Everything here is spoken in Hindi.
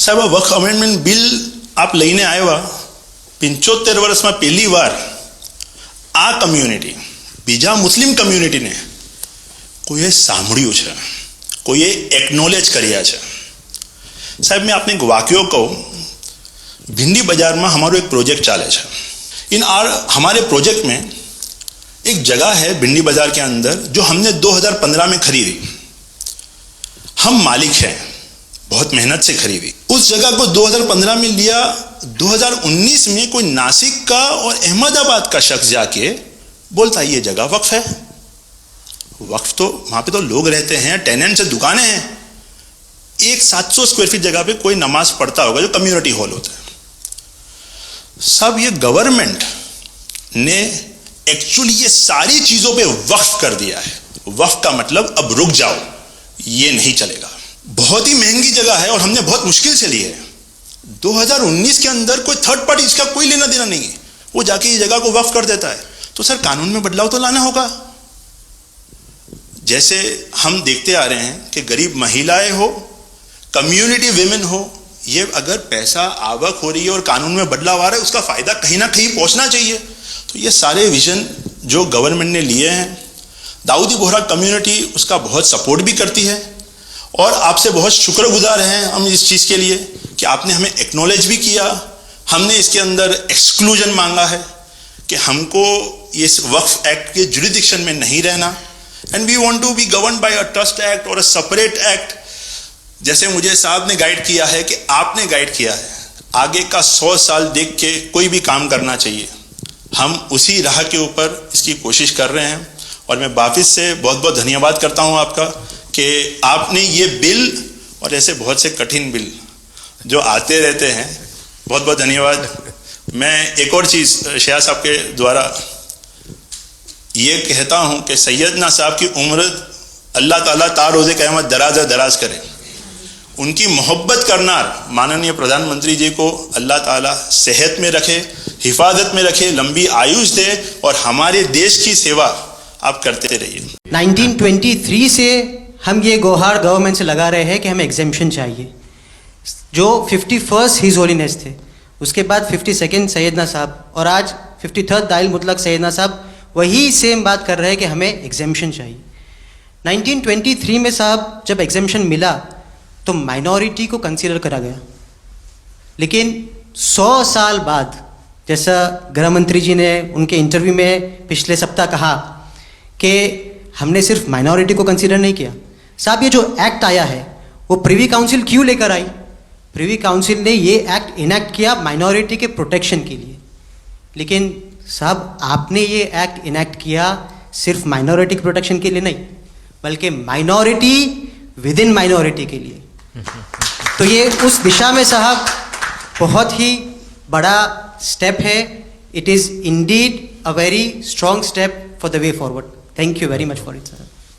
સાહેબ, આ વક્ફ અમેન્ડમેન્ટ બિલ આપ લઈને આવ્યા, 75 વર્ષમાં પહેલી વાર આ કમ્યુનિટી, બીજા મુસ્લિમ કમ્યુનિટીને કોઈએ સાંભળ્યું છે, કોઈએ એકનોલેજ કર્યા છે. સાહેબ, मैं आपने एक वाक्य कहूँ, भिंडी बाजार में हमारा एक प्रोजेक्ट चाले है. हमारे प्रोजेक्ट में एक जगह है भिंडी बाजार के अंदर जो हमने 2015 में खरीदी. हम मालिक हैं, बहुत मेहनत से खरीदी. उस जगह को 2015 में लिया, 2019 में कोई नासिक का और अहमदाबाद का शख्स जाके बोलता ये जगह वक्फ है. वक्फ तो वहाँ पे तो लोग रहते हैं, टेनेंट्स से दुकानें हैं. एक 700 स्क्वायर फीट जगह पे कोई नमाज पढ़ता होगा जो कम्युनिटी हॉल होता है. सब ये गवर्नमेंट ने एक्चुअली ये सारी चीज़ों पे वक्फ कर दिया है. वक्फ का मतलब अब रुक जाओ, ये नहीं चलेगा. बहुत ही महंगी जगह है और हमने बहुत मुश्किल से ली है. 2019 के अंदर कोई थर्ड पार्टी, इसका कोई लेना देना नहीं है, वो जाके ये जगह को वक्फ कर देता है. तो सर, कानून में बदलाव तो लाना होगा. जैसे हम देखते आ रहे हैं कि गरीब महिलाएं हो, कम्युनिटी विमेन हो, ये अगर पैसा आवक हो रही है और कानून में बदलाव आ रहा है, उसका फायदा कहीं ना कहीं पहुंचना चाहिए. तो ये सारे विजन जो गवर्नमेंट ने लिए हैं, दाऊदी बोहरा कम्युनिटी उसका बहुत सपोर्ट भी करती है और आपसे बहुत शुक्रगुजार हैं हम इस चीज़ के लिए कि आपने हमें एक्नॉलेज भी किया. हमने इसके अंदर एक्सक्लूजन मांगा है कि हमको इस वक्फ एक्ट के जुरिडिक्शन में नहीं रहना, and we want to be govern by a trust act और अ सेपरेट एक्ट. जैसे मुझे साहब ने गाइड किया है कि आपने गाइड किया है, आगे का 100 साल देख के कोई भी काम करना चाहिए. हम उसी राह के ऊपर इसकी कोशिश कर रहे हैं और मैं वापस से बहुत बहुत धन्यवाद करता हूं आपका कि आपने ये बिल और ऐसे बहुत से कठिन बिल जो आते रहते हैं, बहुत बहुत धन्यवाद. मैं एक और चीज़ शाह साहब के द्वारा ये कहता हूं कि सैयदना साहब की उम्र अल्लाह ताला तार रोज़े क़यामत दराज दराज करे. उनकी मोहब्बत करना माननीय प्रधानमंत्री जी को अल्लाह ताला सेहत में रखे, हिफाजत में रखे, लंबी आयुष दे और हमारे देश की सेवा आप करते रहिए. 1923 से हम ये गुहार गवर्नमेंट से लगा रहे हैं कि हमें एग्जेम्पशन चाहिए. जो 51st हिज होलीनेस थे, उसके बाद 52nd सैयदना साहब और आज 53rd दाइल मुतलक सैयदना साहब वही सेम बात कर रहे हैं कि हमें एग्जेम्पशन चाहिए. 1923 में साहब जब एग्जेम्पशन मिला तो माइनॉरिटी को कंसीडर करा गया, लेकिन 100 साल बाद, जैसा गृह मंत्री जी ने उनके इंटरव्यू में पिछले सप्ताह कहा कि हमने सिर्फ माइनॉरिटी को कंसीडर नहीं किया. साहब, ये जो एक्ट आया है वो प्रिवी काउंसिल क्यों लेकर आई? प्रिवी काउंसिल ने ये एक्ट इनैक्ट किया माइनॉरिटी के प्रोटेक्शन के लिए. लेकिन साहब, आपने ये एक्ट इनैक्ट किया सिर्फ माइनॉरिटी के प्रोटेक्शन के लिए नहीं, बल्कि माइनॉरिटी विद इन माइनॉरिटी के लिए. तो ये उस दिशा में साहब बहुत ही बड़ा स्टेप है. It is indeed a very strong step for the way forward. Thank you very much for it sir.